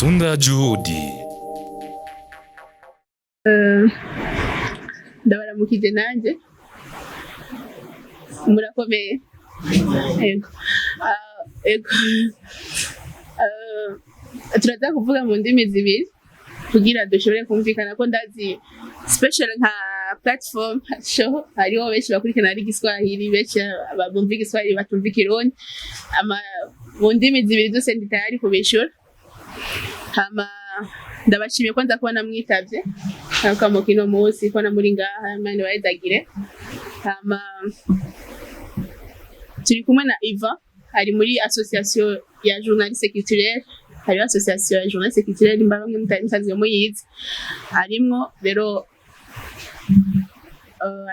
Tunda Juhudi. Ndabaramukije nanje murakomeye. Ego turaza kuvuga mu ndimi zibiri kugira dushobore kumvikana ko ndazi special nka platform show hariho benshi bakurikirana ari Igiswahili, benshi bumva Igiswahili batumva Ikirundi, mu ndimi zibiri zose ndi tayari kubishura. Hama ndabashimiye ko nza kubona mwitavye akamo kino munsi ko na muri ngaha Imana bayizagire. Hama turi kumwe na Iva ari muri association ya journaliste culturelle, hari association ya journaliste culturelle mbaramwe mutarinzwe muyizi harimwo rero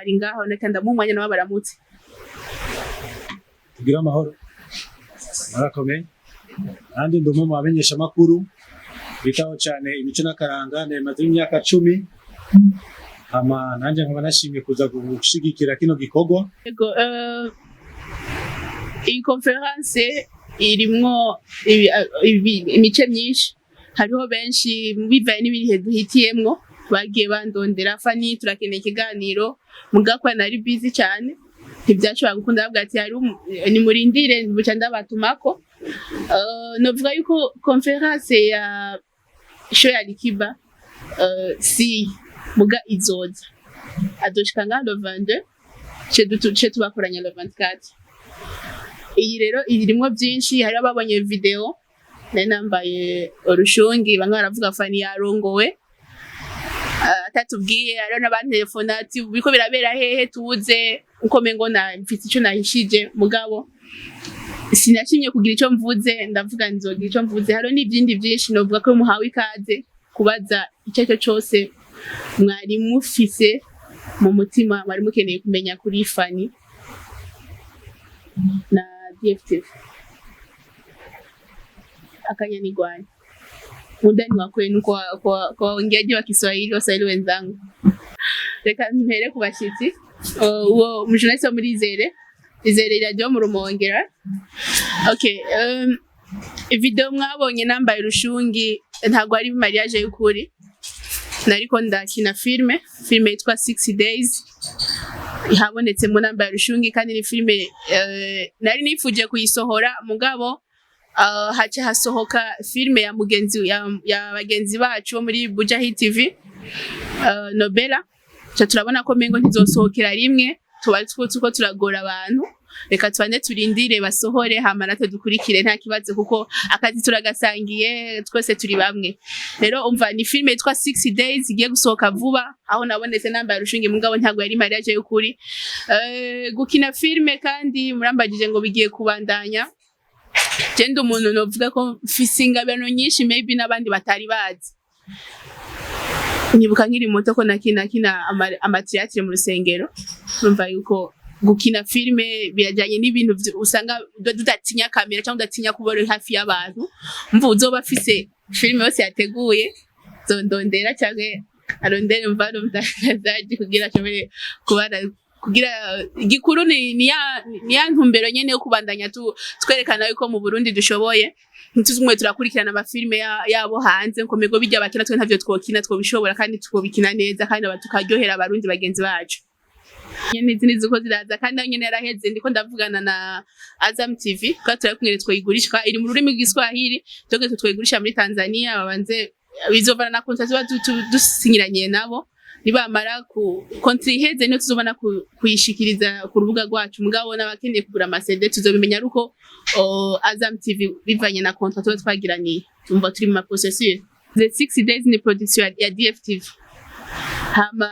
ari ngaho nakanda mu mwanya n'abaramutse tugira amahoro marakomeye kandi ndumu mabanyesha makuru bitaho cyane imico n'akaranga nemaze imyaka 10 ama nanje nkaba nashimye kuza gushigikira kino gikorwa. Yego iyi conference irimwo imice myinshi, hariho benshi bivaye n'ibihe duhitiyemwo bagiye bandondera fani turakeneye ikiganiro mugakwa nari busy cyane ntibyashobora gukunda bavuga ati hari ni murindire buca ndabatumako. Novuga yuko conference ya show ya Likiba si muga izoza adoshika nga le 22 chez tubakoranya le 24. Iyi rero irimo byinshi, hari ababonye video nambaye urushungi bamwe baravuga fani yarongowe atatubwiye, ari n'abantu telefone ati biko birabera hehe tubuze uko mengo na mfite icyo nahishije mugabo sinashimye kugira icyo mvuze ndavuga nzogira icyo mvuze. Haro n'ibindi byinshi novuga ko muhawe ikaze kubaza icyo cyose mwari mufise mu mutima mwari mukeneye kumenya kuri fani na DFTV. Akanyanigwani mundani wako yenu kwa waongeaji wa Kiswahili Waswahili wenzangu, reka mpere kubashitsi uwo mjournaliste wo muri Izere radio mu Rumongera. Okay, video mwabonye nambaye rushungi ntago ari mariage y'ukuri, nariko ndakina filme yitwa 6 Days ihabonetse mu nambaye rushungi kandi ni filme nari nifuje kuyisohora mugabo haca hasohoka filme ya mugenzi ya bagenzi bacu bo muri Bujahi TV Nobela, turabona ko mengo ntizosohokera rimwe, tuko turagora abantu, reka twane turindire basohore hama natwe dukurikire nta kibazo kuko akazi turagasangiye twese turi bamwe. Rero umva ni filme yitwa 6 Days igiye gusohoka vuba, aho nabonetse nambaye rushungi mugabo ntago yari mariage y'ukuri. Gukina filme kandi murambagije ngo bigiye kubandanya, genda umuntu novuga ko mfise ingabano nyinshi maybe n'abandi batari bazi. Nibuka nkiri muto ko nakina amatheatre mu rusengero, numva yuko gukina filme birajanye n'ibintu usanga dudatinya kamera cyangwa udatinya kubora hafi y'abantu, mvu uzoba afise filme yose yateguye zondondera cyangwa arondera mvano mutazaje kugira cyobere kubara kugira igikuru ni ya ntumbero nyene yo kubandanya twerekana yuko mu Burundi dushoboye, ntituzumwe turakurikirana amafilme yabo hanze nkomego bijya bakina twe ntavyo twokina twobishobora kandi twobikina neza kandi tukaryohera abarundi bagenzi bacu. Nyene izindi zuko ziraza kandi nyene yaraheze ndiko ndavugana na Azam TV ko turakumwere twayigurisha iri mu rurimi rw'Igiswahili toge twayigurisha muri Tanzania babanze bizovana na contract dusinyiranye nabo nibamara ku kontriheze no tuzobana kuyishikiriza ku rubuga rwacu mugabo n'abakeneye kugura amasede tuzobimenya ruko Azam TV bivanye na contract twagiraniye tumva turi mu processus. The 6 Days ni production ya DFTV. Hama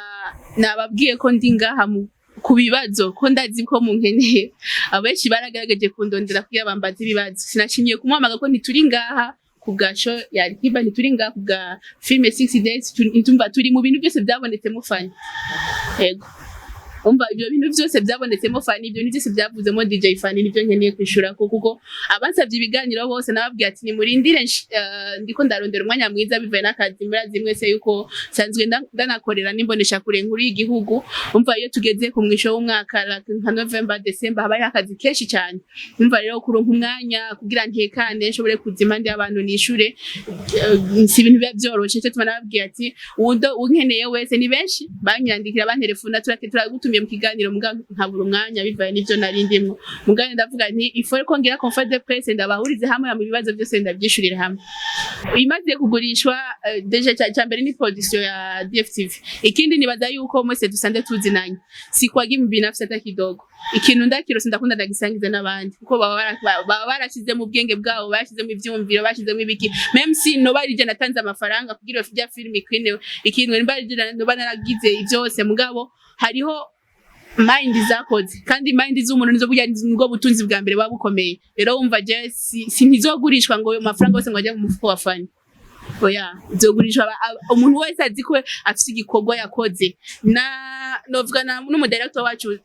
nababwiye ko ndi ngaha ku bibazo ko ndazi ko munkeneye, abenshi baragaragaje kundondera kugira bambaze ibibazo, sinashimye kumwamaga ko ntituri ngaha kugasho ya Likiba, ntituri ngaha kuga filme 6 Days, ntumva turi mu bintu byose byabonetse mufanya. Yego umva ibyo bintu byose byabonetsemo Fani ibyo ni byose byavuzemo DJ Fani nibyo nkeneye kwishura kuko abansavye ibiganiro bose nababwiye ati ni murindire ndiko ndarondera umwanya mwiza bivaye n'akazi murazi mwese yuko sanzwe ndanakorera nimbonesha kure nkuru y'igihugu umva iyo tugeze ku mwisho w'umwaka nka November December habaye akazi kenshi cyane umva rero kuronka umwanya kugira ntekane nshobore kuzima ndi abantu nishure si ibintu biba byoroshe cyo tumanababwiye ati undo unkeneye wese ni benshi banyandikira bantelefona turagutumiye mu kiganiro muga nkabura umwanya bivaye n'ivyo narindimwe mugane ndavuga nti ifore ko ngira conférence de presse ndabahurize hamwe mu bibazo byose ndabyishurira hamwe imaze kugurishwa deje cyambere ni production ya DFTV ikindi nibaza yuko mwese dusande tuzinanye si kwa gimi binafsi hata kidogo ikintu ndakirose ndakunda ndagisangiza n'abandi kuko baba barashize mu bwenge bwabo bashize mu ivyumviro bashize mu ibiki même si no barije natanze amafaranga kugira bya film ikwinewe ikintu barije no banaragize ivyose mugabo hariho mind zakoze kandi mind z'umuntu nizo burya ngo butunzi bwa mbere babukomeye rero wumva je si ntizogurishwa ngo amafaranga yose ngo ajye mu mufuko wa Fani oya zogurishwa umuntu wese azi ko afite igikorwa yakoze na novuga n'umudirector wacu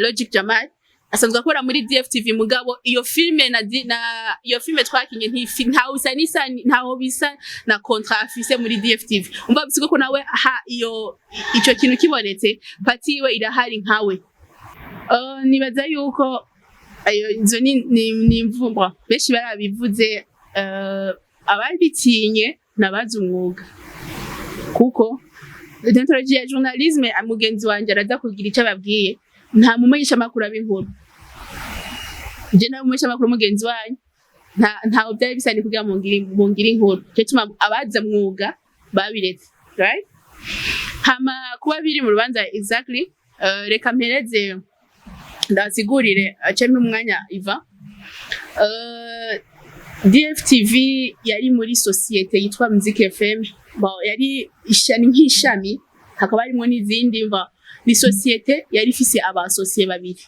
Logic Jamal asanzwe akora muri DFTV mugabo iyo filme iyo filme twakinye ntaho bisa na contrat afise muri DFTV umva bisiko ko nawe ico kintu kibonetse pati iwe irahari nkawe nibaza yuko ayo izo ni imvugo benshi barabivuze ababitinye nabazi umwuga kuko deontologie ya journalisme amugenzi wanje araza kugira icyo ababwiye nta mumenyesha makuru ab'inkuru je na mumenyesha makuru mugenzi wanyu nta byari bisani kugira mungira inkuru cyo tuma abaza mwuga babiretse right hama kuba biri mu rubanza exactly reka mpereze ndasigurire aceme umwanya iva DFTV yari muri societe yitwa Music FM yari ishani nk'ishami hakaba harimo n'izindi mva ni societe yari ifise abasosiye babiri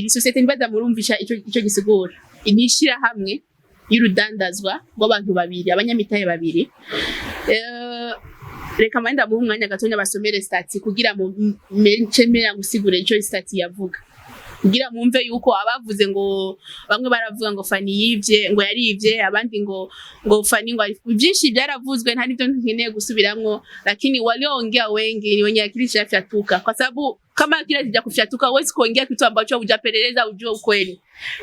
societe nibaza murumvisha ico gisigura inishira hamwe y'urudandazwa rw'abantu babiri abanyamitaye babiri reka manda mu mwanya gatonya basomere stati kugira mu menchemera gusigura ico stati yavuga kugira mumve yuko abavuze ngo bamwe baravuga ngo Fani yivye ngo yarivye abandi ngo Fani ngo byinshi byaravuzwe nta nivyo nkeneye gusubiramwo lakini waliongea wengi ni wenye akili chafyatuka kwa sababu kama kila kija kufyatuka huwezi kuongea kitu ambacho hujapeleleza ujue ukweli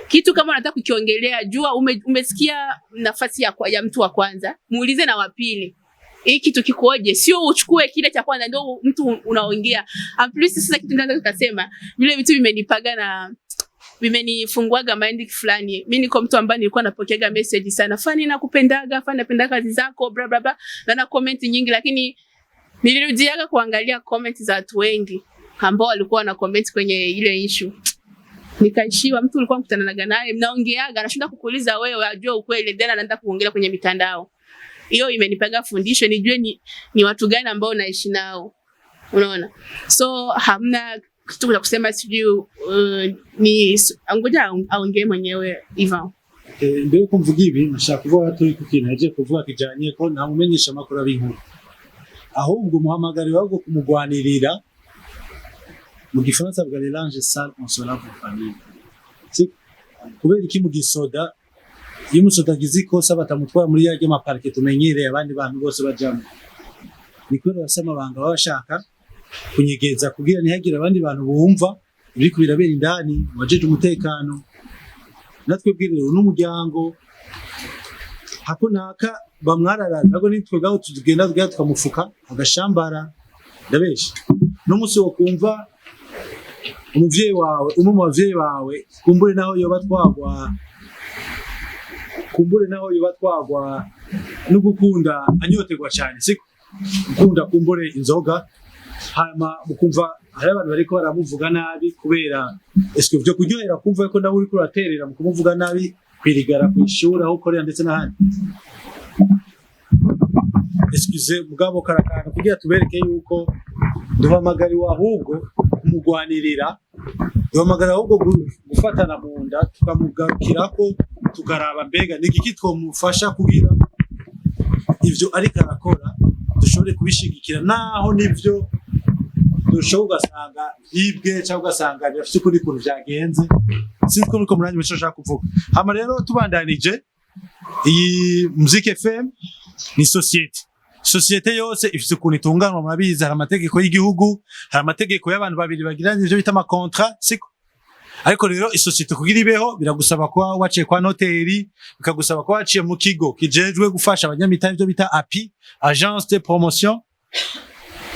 kitu kama unataka kukiongelea jua umesikia nafasi ya mtu wa kwanza muulize na wa pili hii kitu kikoje sio uchukue kile cha kwanza ndio mtu unaongea en plus sasa kitu ndio tukasema vile vitu vimenipaga na vimenifunguaga mind fulani mimi niko mtu ambaye nilikuwa napokeaga message sana Fani nakupendaga Fani napenda kazi zako bla bla bla na comment nyingi lakini nilirudiaga kuangalia comment za watu wengi ambao walikuwa na comment kwenye ile issue nikaishiwa mtu ulikuwa mkutananaga naye mnaongeaga anashinda kukuuliza wewe ajue ukweli tena anaanza kuongelea kwenye mitandao hiyo imenipaga fundisho nijue ni watu gani ambao naishi nao unaona so hamna kitu cha kusema sijui ni ngoja aongee mwenyewe Ivan mbere ko mvuga ibi nashaka kuvuga turi kukintu aje kuvuga kijanye ko nta mumenyesha makuru ab'inkuru ahubwo muhamagari wabwo kumugwanirira mu gifaransa bwa l'ange sale consolant pour famille kubera iki mu gisoda iyo umusoda gize ikosa batamutwara muri yaje maparke tumenyereye abandi bantu bose bajamo niko basema banga bashaka kunyegeza kugira ntihagire abandi bantu bumva ibiko birabera indani wajeje umutekano natwe bwirero n'umuryango hakunaka bamwararaza ntabwo nitwe gaho tugenda tukamufuka agashambara ndabesha n'umunsi wo kumva umuvyeyi wawe mu bavyeyi bawe kumbure naho yoba twagwa no gukunda anyoterwa cyane siko gukunda kumbure inzoga hama mukumva hari abantu bariko baramuvuga nabi kubera eske byo kuryohera kumva ko nawe uri kuraterera mu kumuvuga nabi kwirigara kwishura aho ukorera ndetse n'ahandi excuse mugabo karakana kugira tubereke yuko duhamagari ahubwo kumugwanirira duhamagara ahubwo gufatana mu nda tukamugarukirako tukaraba mbega nigiki twomufasha kugira ivyo ariko arakora dushobore kubishigikira naho nivyo dushobora ugasanga yibwe cyangwa ugasanga birafite ukuri kuntu byagenze sinzi ko nuko murangi muco nshaka kuvuga hama rero tubandanije iyi Muziki FM ni societe yose ifite ukuntu itunganwa murabizi hari amategeko y'igihugu hari amategeko y'abantu babiri bagiranye ivyo bita ama contrat siko ariko rero isosiyete kugira ibeho biragusaba ko waciye kwa noteri bikagusaba ko waciye mu kigo kijejwe gufasha abanyamitahe ivyo bita API agence de promotion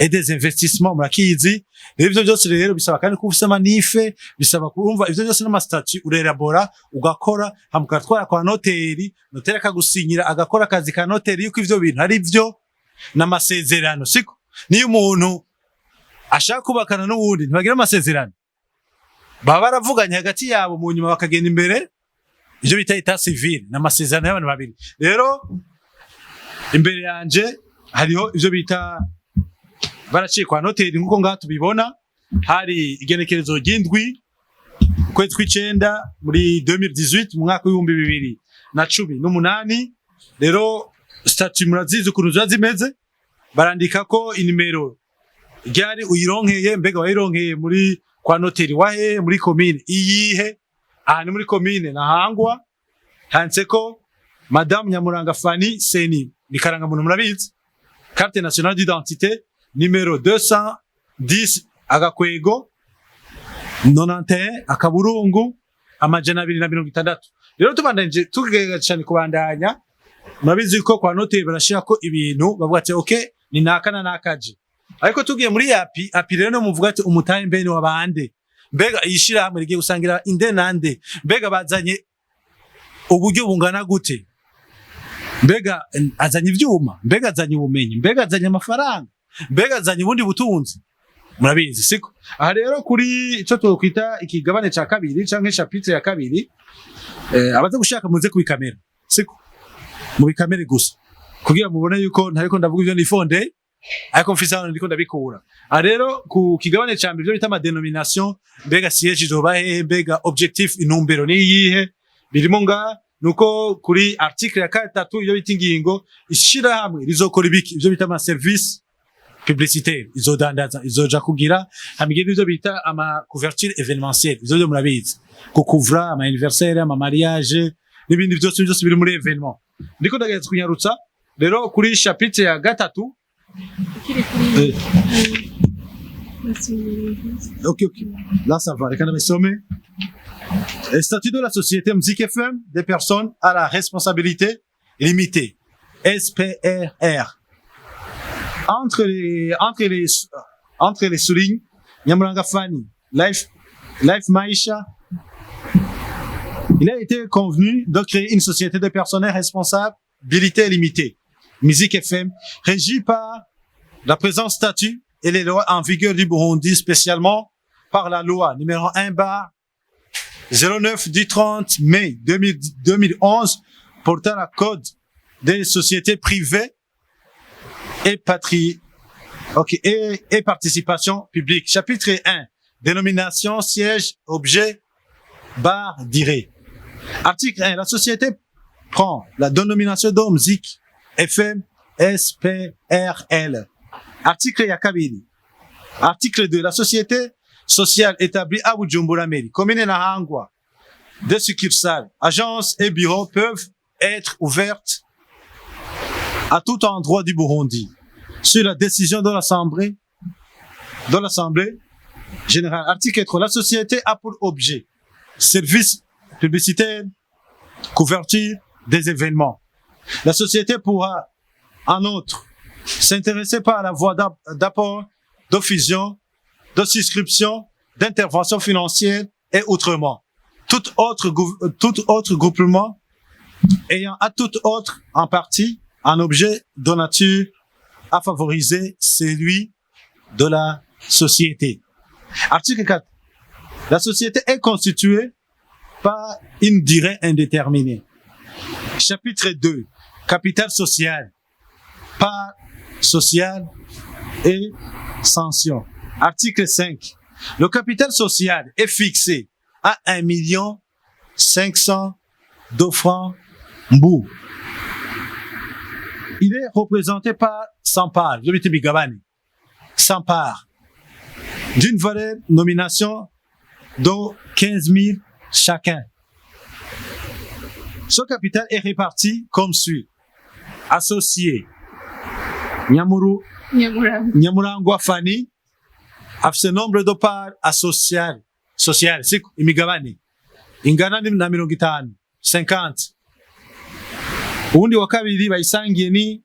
et des investissements murakizi rero ivyo byose rero bisaba kandi ko ufise amanife bisaba kurumva ivyo byose n'ama statut urelabora ugakora hamukatwara kwa noteri akagusinyira agakora akazi ka noteri yuko ivyo bintu ari byo n'amasezerano siko niyo umuntu ashaka kubakana n'uwundi ntibagira amasezerano baba baravuganye hagati yabo mu nyuma bakagenda imbere ivyo bita etat civil n'amasezerano y'abantu babiri rero imbere yanje hariho ivyo bita baraciye kwa noteri nkuko ngaha tubibona hari igenekerezo ry'indwi ukwezi kw'icenda muri 2018 mu mwaka w'ibihumbi 2018 rero statut murazizi ukuntu ziba zimeze barandika ko inimero ryari uyironkeye mbega wayironkeye muri kwa noteri wahe muri commune iyihe ni muri commune Ntahangwa handitse ko Madame Nyamuranga Fanny Seni ni karangamuntu murabizi carte nationale d'identité numéro 210 agakwego 91 akaburungu amajana 260 rero tubandanje tugega cyane kubandanya murabizi ko kwa noteri barashira ko ibintu bavuga ati okay ni nakana nakaje ariko tugiye muri api rero no muvuga ati umutahe mbene wabande mbega yishira hamwe rigiye gusangira inde nande mbega bazanye uburyo bungana gute mbega azanye ivyuma mbega azanye ubumenyi mbega azanye amafaranga mbega azanye ubundi butunzi murabizi siko aha rero kuri ico twokwita ikigabane ca kabiri canke chapitre ya kabiri abaza gushaka muze kubikamera siko mu bikamere gusa kugira mubone yuko ntariko ndavuga ivyo nifonde ariko mfise hano ndiko ndabikura rero ku kigabane ca mbere byo bita ama denomination mbega siège izoba hehe mbega objectif intumbero ni yihe birimo nga nuko kuri article ya 3 iyo bita ingingo ishira hamwe rizokora ibiki ivyo bita ama service publicitaire izodandaza izoja kugira hamigire ivyo bita ama couverture événementielle ivyo murabizi kukuvra ama anniversaire ama mariage n'ibindi byose biri muri événement ndiko ndageze kunyarutsa rero kuri chapitre ya 3 ok là ça va reka ndabisome statut de la société Muziki FM des personnes à la responsabilité limitée SPRR entre les soulignes Nyamuranga Fanny Life Maisha il a été convenu de créer une société de personnes à responsabilité limitée Muziki FM régie par la présente statut et les lois en vigueur du Burundi spécialement par la loi numéro 1/09 du 30 mai 2011 portant la code des sociétés privées et participation publique. Chapitre 1. Dénomination, siège, objet, barre, direct. Article 1. La société prend la dénomination de Muziki FM SPRL. Article Yakabili. Article 2. La société sociale établie à Bujumbura Mairie, commune Ntahangwa, des succursales, agences et bureaux peuvent être ouvertes à tout endroit du Burundi, sur la décision de l'Assemblée générale. Article 3. La société a pour objet service publicitaire, couverture des événements. La société pourra, en outre, s'intéresser par la voie d'apport, de fusion, de souscription, d'intervention financière et autrement. Tout autre groupement ayant à tout autre en partie un objet de nature à favoriser celui de la société. Article 4. La société est constituée par une durée indéterminée. Chapitre 2. Capital social. Part sociale et sanction. Article 5. Le capital social est fixé à 1,500,000 francs mbou. Il est représenté par 100 parts. 100 parts. d'une valeur nomination de 15 000 chacun. Ce capital est réparti comme suit. Associé Nyamurangwa Fanny afise nombre de parts social siku imigabane ingana na 50 50. Uwundi wa kabiri bayisangiye ni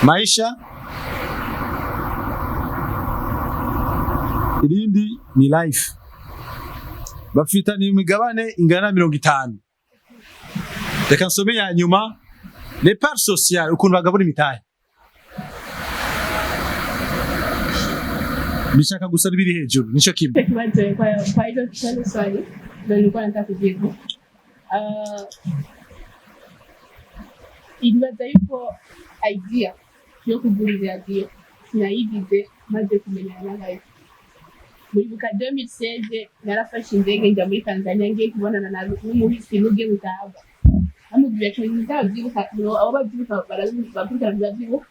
Maisha, irindi ni Life. Bafitana imigabane ingana na 50. Reka nsome ya nyuma les parts sociales ukuntu bagabura imitahe. Nishaka gusa biri hejuru nico kimwe. Kwa hiyo swali ndio nilikuwa nataka kujibu. Ilibaza yuko idea yo kugurira radio nayigize maze kumenyana nayo. Muri buka 2016 narafashe indege njya muri Tanzania ngiye kubonana na n'umuhisi n'ubwe mutaba. Amubwiye ko nzabyibuka abo babyibuka baravuga nzabyibuka.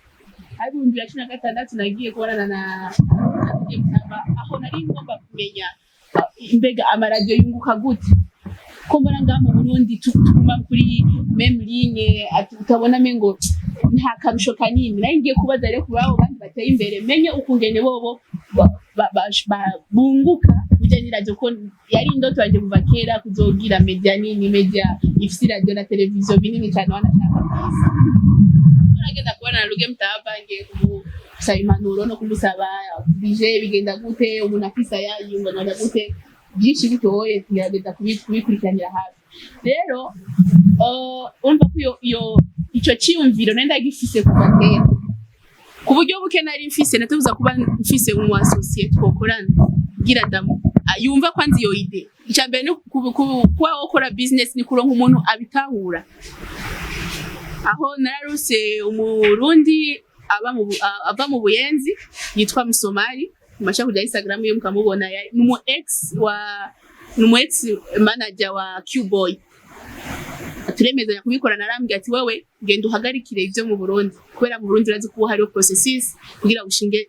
Ari mu 2016 nagiye kubonana na mutaba aho nari ngomba kumenya mbega amaradio yunguka gute. Ko mbona ngaha mu Burundi tuguma kuri même ligne utabona mengo nta karusho kanini nayo ngiye kubaza rero kubabo bandi bateye imbere menye ukungene bobo bunguka ujanye radio ko yari indoto yaje kuva kera kuzogira media nini media ifisi radio na televiziyo binini cyane wanashaka kwisi uragenda kubona na Ruge Mutaba ngiye kumusaba impanuro no kumusaba bije bigenda gute umuntu afisa yayunga na gute byinshi bitoye tuyageza kubikurikiranira hafi rero umva ko iyo ico cyumviro nenda gifise kuva kera ku buryo buke nari mfise natuza kuba mfise umu associate twokorana gira damu yumva kwanzi iyo ide icyambere no kuba ukora business ni kuronka umuntu abitahura aho nararuse umurundi aba mu Buyenzi yitwa Musomali masha kuja Instagram yo mukamubona numu ex manager wa Q-Boy turemezanya kubikora narambye ati wewe genda uhagarikire ivyo mu Burundi kubera mu Burundi urazi ko hariho processes kugira ushinge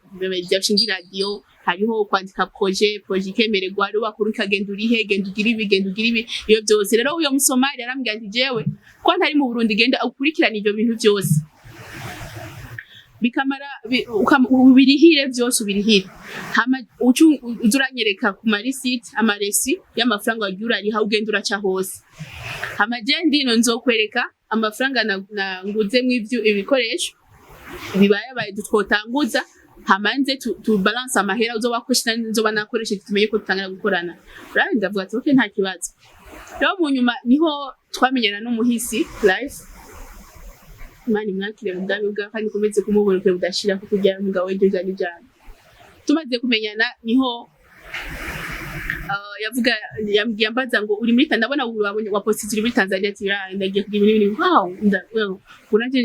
radio hariho kwandika projet kemererwa ari bakuru kagenda urihe genda ugira ibi iyo byose rero uyo Musomali yarambye ati jewe ko ntari mu Burundi genda ukurikirana ivyo bintu byose bikamara ubirihire byose ubirihire hama uzuranyereka ku marisite amaresi y'amafaranga wagira ari ha ugenda uraca hose hama je ndino nzokwereka amafaranga nguze mu ivyo ibikoresho bibaye dutwotanguza hamanze tu balance amahera uzobakoresha nzoba nakoresha tumenye ko tutangana gukorana rero ndavuga ati okay nta kibazo rero mu nyuma niho twamenyana n'umuhisi Life mani mwakire mugabe bwa kandi komeze kumubona ko budashira ko kujya mugabo wejo jani jani tumaze kumenyana niho yavuga yambaza ngo uri muri Tanzania ndabona wabonye wa post muri Tanzania tira ndagiye kugira ibintu wow unaje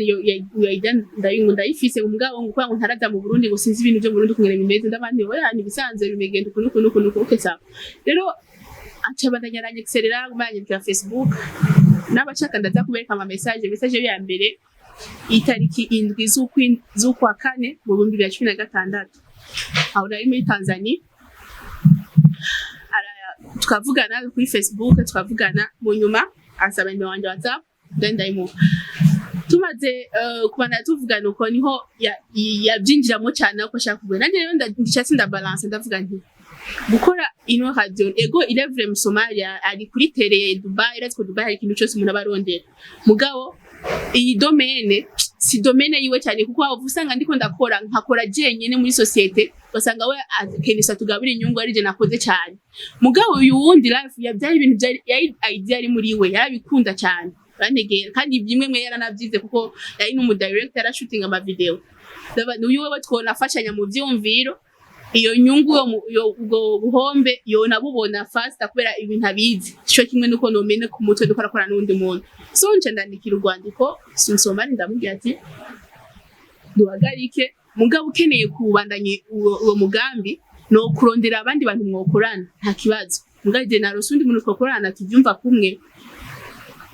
ndayifise umugabo ngo kwa ntaraza mu Burundi ngo sinzi ibintu byo mu Burundi kungere bimeze ndabandi oya ni bisanzwe bimegenda kunuko okay sawa rero acabandanya ranyeserera kumanye kwa Facebook n'abashaka ndaza kubereka ama message ya mbere itariki 7 z'ukwa kane mu 2016 aho nari muri Tanzania tukavugana kuri Facebook tukavugana mu nyuma asaba ndo wanje WhatsApp ndayimo tumaze kubana tuvugana uko niho yabyinjiramo cyane uko ashaka kubona nanje rero ndichatse ndabalance ndavuga nti gukora ino radio ego ilevre mu Somalia ari kuri tele Dubai ratko Dubai hari ikintu cyose umuntu abarondera mugabo iyi domaine si domaine yiwe cyane kuko avusanga ndiko nkakora jenyene muri societe basanga we akenisa tugabira inyungu ari je nakoze cyane mugabo uyu wundi Life yabyari ibintu byari idea ari muri we yarabikunda cyane kandi bimwe mwe yaranavyize kuko yari n'umu director shooting ama video uyu wewe twonafashanya mu vyumviro iyo nyungu yo buhombe yo nabubona faster kubera ibintu abizi cyo kimwe nuko nomene ku mutwe dukora n'undi muntu so nce ndandikira urwandiko Musomali ndamubwira ati duhagarike mugabo ukeneye kubandanye uwo mugambi no kurondera abandi bantu mwokorana nta kibazo mugaje narose undi muntu twokorana tuvyumva kumwe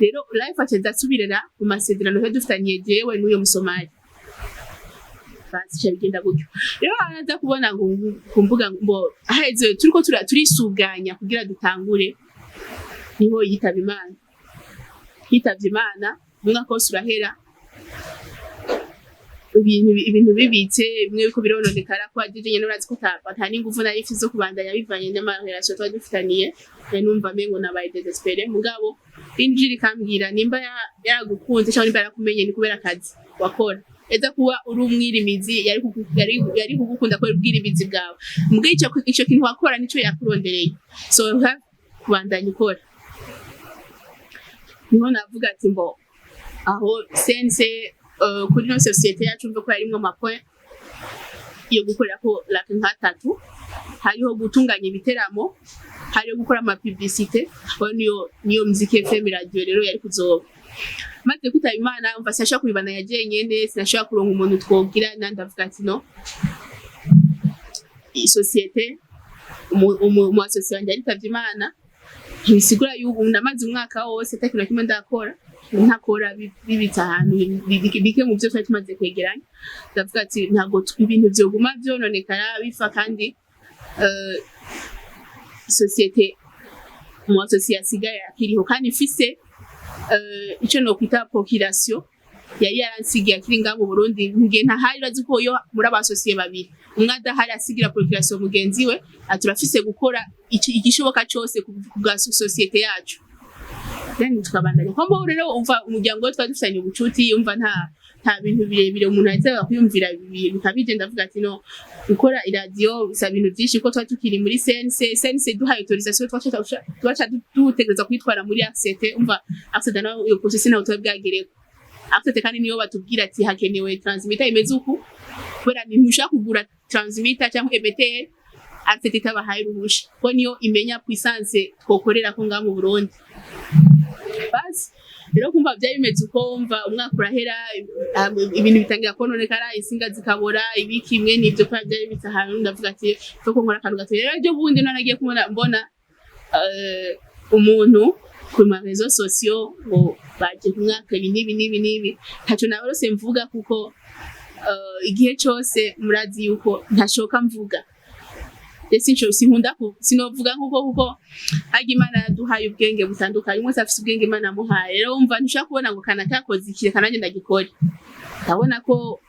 rero Life atenda subirera mu masezerano he dufitanye jewe n'uyo Musomali basi bigenda gutyo rero araza kubona ngo kumbuga ngo aheze turiko turisuganya kugira dutangure niho yitaba Imana umwaka wose urahera ibintu bibitse bimwe biko birononekara ko ajije nyene urazi ko nta n'inguvu nari mfise zo kubandanya bivanye n'amarelation twari dufitaniye numva mengo nabaye desespere mugabo injiri kambwira nimba yaragukunze cyangwa nimba yarakumenye ni kubera akazi wakora eza kuba uri umwirimizi yari kugukunda ko ubwirimizi bwawe mugabo ico kintu wakora nico yakurondereye so kubandanya ukora niho navuga ati mbo aho sense kuri no societe yacu mvuga ko yarimwe amapoint yo gukorera ko la nkatatu hariho gutunganya ibiteramo hariho gukora ama publicité niyo muziki FM radio rero yari kuzoba maze kwitaba Imana umva sashaka kubibana yagiye nyene sinashaka kuronka umuntu twogira nandavuga ati no i societe mu association yari tavye Imana bisigura yuko ndamaze umwaka wose atakina kimwe ndakora ntakora bibita ahantu bike mu byo twari tumaze kwegeranya ndavuga ati ntago ibintu byo guma byononekara bifa kandi societe mu association sigaye akiriho kandi ifise ico no kwita population yari yaransigiye akiri nga mu Burundi ngiye ntahari urazi ko yo muri abasosiye babiri umwe adahari asigira population mugenzi we aturafise gukora igishoboka cyose ku bwa societe yacu then tukabandanya kombo rero umva umuryango we twadufitanye ubucuti umva nta bintu birebire umuntu azaga kwiyumvira bikabije ndavuga ati no gukora iradio bisa bintu byinshi ko twatukiri muri sense duhaye autorisation twacha dutegereza kwitwara muri ACT umva ACT na yo process na utwabwagereko ACT kandi niyo batubwira ati hakenewe transmitter imeze uku kubera ni ntushaka kugura transmitter cyangwa EBTR ACT itabahaye ruhusha ko niyo imenya puissance twokorera ko ngamu Burundi basi rero kumva byari bimeze uko umva umwaka urahera ibintu bitangira kononekara isinga zikabora ibikimwe nibyo kwa byari bitahantu ndavuga ati ko nkora akantu gato rero byo bundi nanagiye kubona mbona umuntu ku marezo sociaux ngo baje kumwaka nibi ntaco nabarose mvuga kuko igihe cyose murazi yuko ntashoka mvuga Desho sinkunda sinovuga kuko haje Imana yaduhaye ubwenge butandukanye umwe afite ubwenge Imana muhaye rero umva ntushaka kubona ngo kana kakoze ikire kananje ndagikora ndabona ko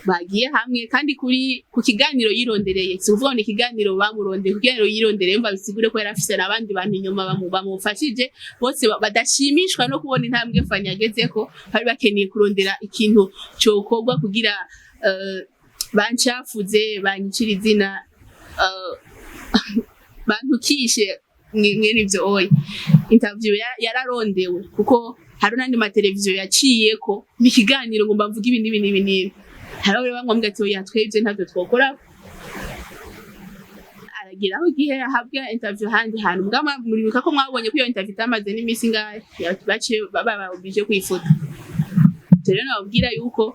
bagiye hamwe kandi ku kiganiro yirondereye sivuga ni kiganiro bamurondeye kugira yirondereye umva bisigure ko yarafise nabandi bantu inyuma bamufashije bose badashimishwa no kubona intambwe fanyagezeko bari bakeneye kurondera ikintu cyo kogwa kugira bancafuze banyicira izina bantukishe mwene ivyo oya interview yararondewe kuko hari nandi ma televiziyo yaciyeko bikiganiro ngo mbavuga ibindi hari rero bamwambye ati oya twebye ntavyo twokora aragiraho igihe yahabwa interview handi hantu mugama muribuka ko mwabonye ko iyo interview itamaze n'imisi ngahe bace baba oblige kwifuta rero nababwira yuko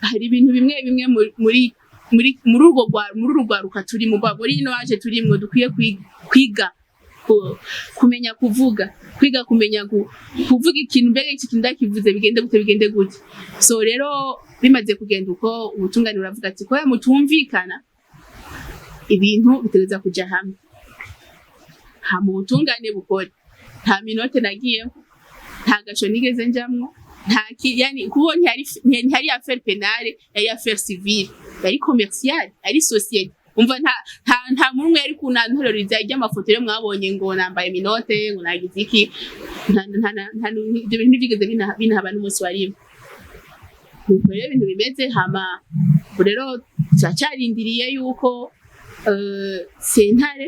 hari ibintu bimwe muri urugwaruka turi mu babori no aje turimwo dukwiye kwiga kumenya kuvuga kwiga kumenya kuvuga ikintu mbere iki kintu ndakivuze bigende gute so rero bimaze kugenda uko ubutungane uravuga ati ko mutumvikana ibintu bitereza kuja hamwe mu butungane bukore nta minote nagiye nta gasho nigeze njamwo yani kubonye hari affaire pénale yari affaire civile yari commerciale yari société umva nta murumwe yari kunantororiza ry'amafoto yo mwabonye ngo nambaye minote ngo nagize iki nta ibintu bigeze binahaba n'umunsi wari nuko rero ibintu bimeze hama rero cyacarindiriye yuko sentare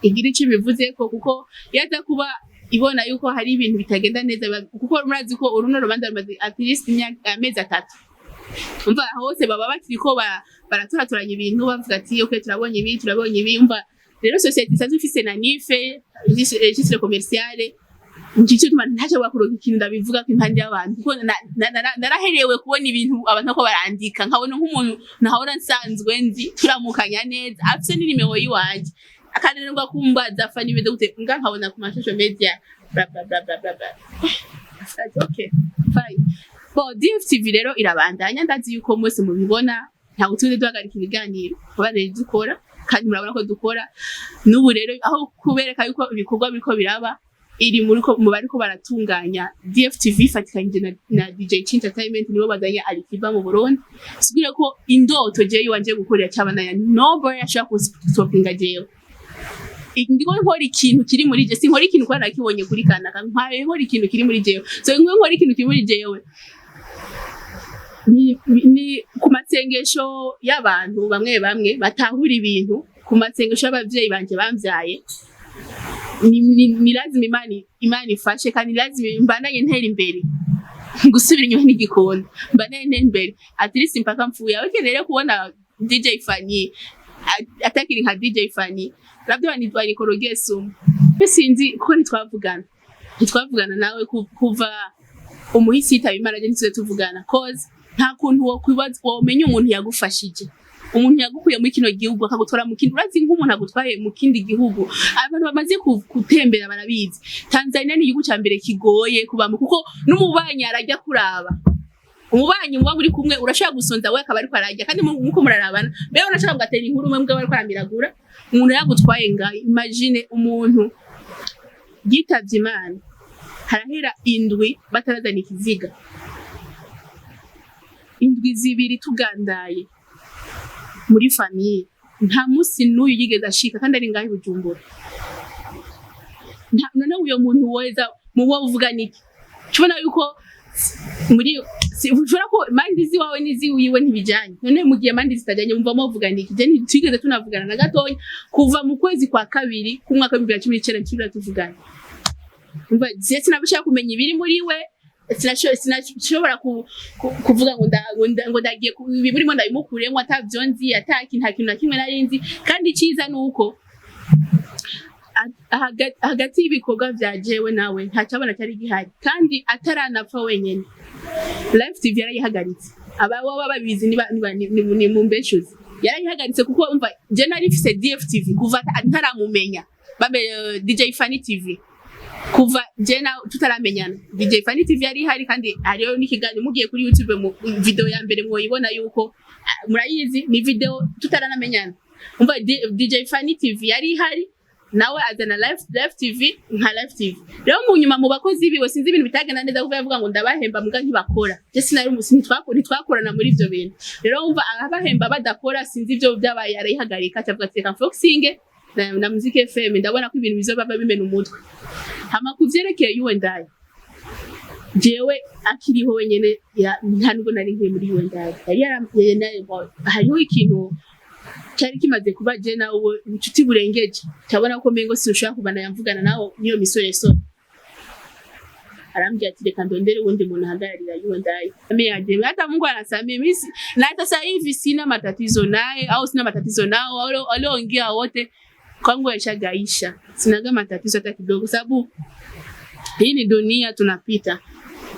igira icyo bivuze ko kuko yaza kuba ibona yuko hari ibintu bitagenda neza kuko murazi ko uruno rubanza rumaze at least amezi 3 umva hose baba bakiriko baratoratoranya ibintu bavuga ati okay turabonye ibi umva rero society isazo ifise na nife registre commerciale ngice tuma ntaje bakuroka ikintu ndabivuga ko impande y'abantu kuko naraherewe kubona ibintu abantu ko barandika nkabona nk'umuntu nahora nsanzwe nzi turamukanya neza afise n'inimero yiwanje akanenwa kumbaza fani bide gute nkabona ku social media bla bla bla bla bla okay fine bo DFTV rero irabandanya ndazi yuko mwese mubibona nta utuze duhagarika ibiganiro abana dukora kandi murabona ko dukora n'ubu rero aho kubereka yuko ibikorwa biriko biraba iri muri ko mubariko baratunganya DFTV fatikanye na DJ Entertainment nibo badanya Alikiba mu Burundi sigure ko indoto je yiwanje gukorera cyabana ya nobody ashaka kustopinga jeyo ndiko nkora ikintu kiri muri je sinkora ikintu kwa nakibonye kuri kanaka mpaye nkora ikintu kiri muri jeyo so nkora ikintu kiri muri jeyo ni ku masengesho y'abantu bamwe batahura ibintu ku masengesho y'abavyeyi banje bamvyaye ni lazima imani ifashe kandi lazima mbandanye ntera imbere gusubira inyuma n'igikondo mbandanye ntera imbere at least mpaka mfuye abakeneye kubona DJ Fanny atakiri nka DJ Fanny labda wanitwari korogeso sinzi ko ntitwavugana nawe kuva umuhisi itabimara je nitwe tuvugana cause nta kuntu wo kwibaza womenya umuntu yagufashije umuntu yagukuye muri kino gihugu akagutora mu kindi urazi nk'umuntu agutwaye mu kindi gihugu abantu bamaze gutembera barabizi Tanzania ni igihugu cyambere kigoye kubamo kuko n'umubanyi arajya kuraba umubanyi muba muri kumwe urashaka gusonza we akaba ariko arajya kandi muko murarabana beho urashaka kugatera inkuru umwe mbwa bariko aramiragura umuntu yagutwaye nga imagine umuntu gitavye Imana harahera indwi batarazana ikiziga indwi zibiri tugandaye muri famille nta musi n'uyu yigeze ashika kandi ari ngaho Bujumbura none uyo muntu weza mubo uvuga niki cubona yuko muri ushobora ko mandizi wawe nizi wiwe ntibijanye none mugiye mandizi zitajanye mumva mo uvuga niki je ntitwigeze tunavugana na gatonya kuva mu kwezi kwa kabiri ku mwaka wa 2019 turi tuvugana umva je sinabashaka kumenya ibiri muri we sinashobora kuvuga ngo ndagiye biburimo ndabimukuremo atavyonzi ataki nta kintu na kimwe narinzi kandi ciza nuko hagati y'ibikorwa vya jewe nawe nta cyabona cyari gihari kandi ataranapfa wenyene Live TV yarayihagaritse ababo babizi ni mu mbeshuzi yarayihagaritse kuko umva je nari mfise DFTV kuva ntaramumenya babe DJ Fanny TV kuva jena tutaramenyana DJ Fanny TV yari hari kandi ariyo nikiganiro mugiye kuri YouTube mu video ya mbere mwoyibona yuko murayizi ni video tutaranamenyana umva DJ Fanny TV yari hari nawe azana live TV nka live TV rero mu nyuma mu bakozi biwe sinzi ibintu bitagenda neza kuko yavuga ngo ndabahemba muga ntibakora je sinari umusinzi twakorana muri ivyo bintu rero umva abahemba badakora sinzi ivyo byabaye arayihagarika cyavuga ati reka Foxing na Muziki FM ndabona ko ibintu bizoba bimena umutwe hama kuvyerekeye yuwendaye jewe akiriho wenyene nta nubwo nari ngiye muri yuwendaye yari hariho ikintu cyari kimaze kuba je nawe inshuti burengeje cyabona ko mengo sinshaka kubana yamvugana nawo niyo misore so arambye ati reka ndondere wundi muntu hagararira yuwendaye ame yaje hata Mungu anasamia mimi na hata sasa hivi sina matatizo naye au sina matatizo nao walioongea wote kwangu yashagaisha sinaga matatizo hata kidogo sababu hii ni dunia tunapita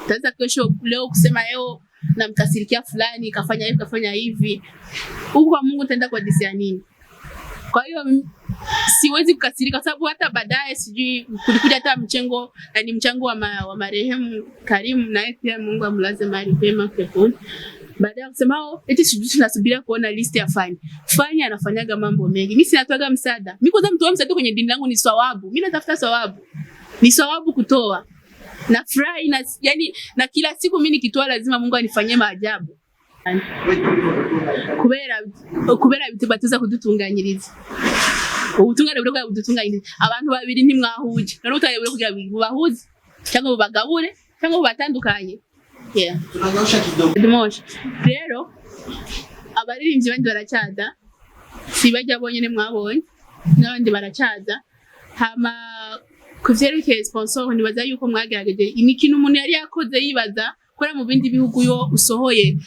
sasa kesho leo kusema leo namkasirikia fulani kafanya hivi huko kwa Mungu tenda kwa disia nini kwa hiyo siwezi kukasirika sababu hata baadaye sijui kulikuja hata mchango ni mchango wa marehemu Karim na pia Mungu amlaze mahali pema peponi baadaye kusema eti sijui tunasubiria kuona list ya Fanny anafanyaga mambo mengi mimi sinatoaga msaada mimi kwanza mtoa msaada kwenye dini langu ni sawabu mimi natafuta sawabu ni sawabu kutoa na furahi na yani na kila siku mimi nikitoa lazima Mungu anifanyie maajabu kubera bitubatuza kudutunganyiriza ubutungane bwo kudutunganyiriza abantu babiri ntimwahuje none utayewe kugira bahuze cyangwa bagabure cyangwa batandukanye tunanyosha kidogo rero abaririmbyi bandi baracyaza sibajya bonyene mwabonye n'abandi baracyaza hama kuvyerekeye sponsor nibaza yuko mwagerageje imikino umuntu yari yakoze yibaza kora mu bindi bihugu yo usohoye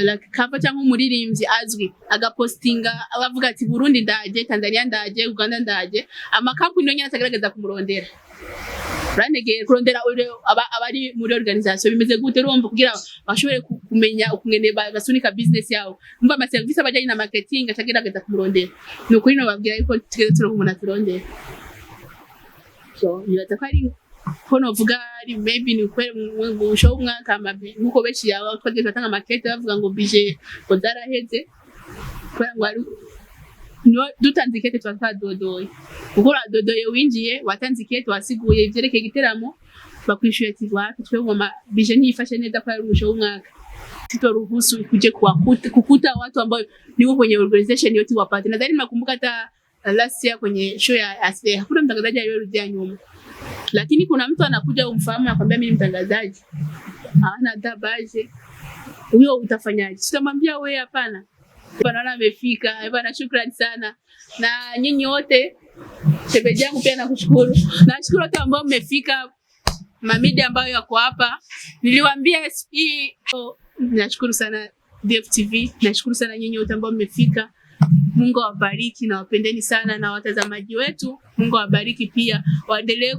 like cover cyangwa umuririmbyi azwi agapostinga abavuga ati Burundi ndaje Tanzania ndaje Uganda ndaje amakampuni no nyine atagaragaza kumurondera ranegeye kurondera abari muri organisation bimeze gute rumva kugira bashobore kumenya ukungene basunika business yabo umva ama service abajanye na marketing atagerageza kumurondera no kuri no babwira yuko tugeze turo umuntu aturondera so nibaza ko ari kono vuga maybe ni kweli mu show umwaka nkuko beshi yawe twagiye batanga makete bavuga ngo bije ngo zaraheze kwa ngo ari no dutanze ikete twadodoye ukora dodoye winjiye watanze ikete wasiguye ivyerekeye igiteramo bakwishuye ati watu twe ngoma bije ntifashe neza kwa mu show umwaka sitoruhusu kuje kukuta watu ambao niwo kwenye organization yote wapate. Nadhani nakumbuka hata last year kwenye show ya Asle hakuna mtangazaji aliyerudia nyuma, lakini kuna mtu anakuja umfahamu akwambia mimi ni mtangazaji, hana dabaje, huyo utafanyaje? Sitamwambia wewe hapana. Bwana amefika bwana, shukrani sana na nyinyi wote. Shemeji yangu pia nakushukuru, nashukuru wote ambao mmefika, media ambayo yako hapa. Niliwaambia hii nashukuru sana DFTV, nashukuru sana nyinyi wote ambao mmefika. Mungu awabariki na wapendeni sana, na watazamaji wetu Mungu awabariki pia. Waendelee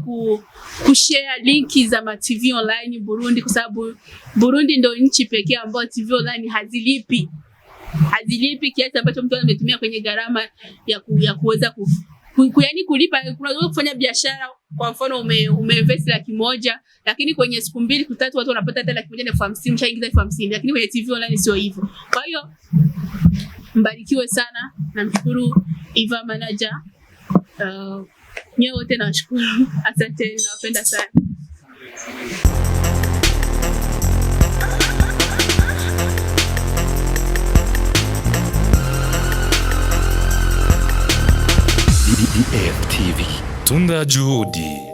kushare linki za ma TV online Burundi, kwa sababu Burundi ndio nchi pekee ambayo TV online hazilipi kiasi ambacho mtu ametumia kwenye gharama ya kuweza yaani kulipa. Unaweza kufanya biashara, kwa mfano umeinvest 100,000 lakini kwenye siku 2-3 watu wanapata hata 150,000, mshaingiza 50,000, lakini kwenye TV online sio hivyo. Kwa hiyo mbarikiwe sana, namshukuru Eva manager, nyote wote nawashukuru, asante, nawapenda sana. DFTV, tunda juhudi.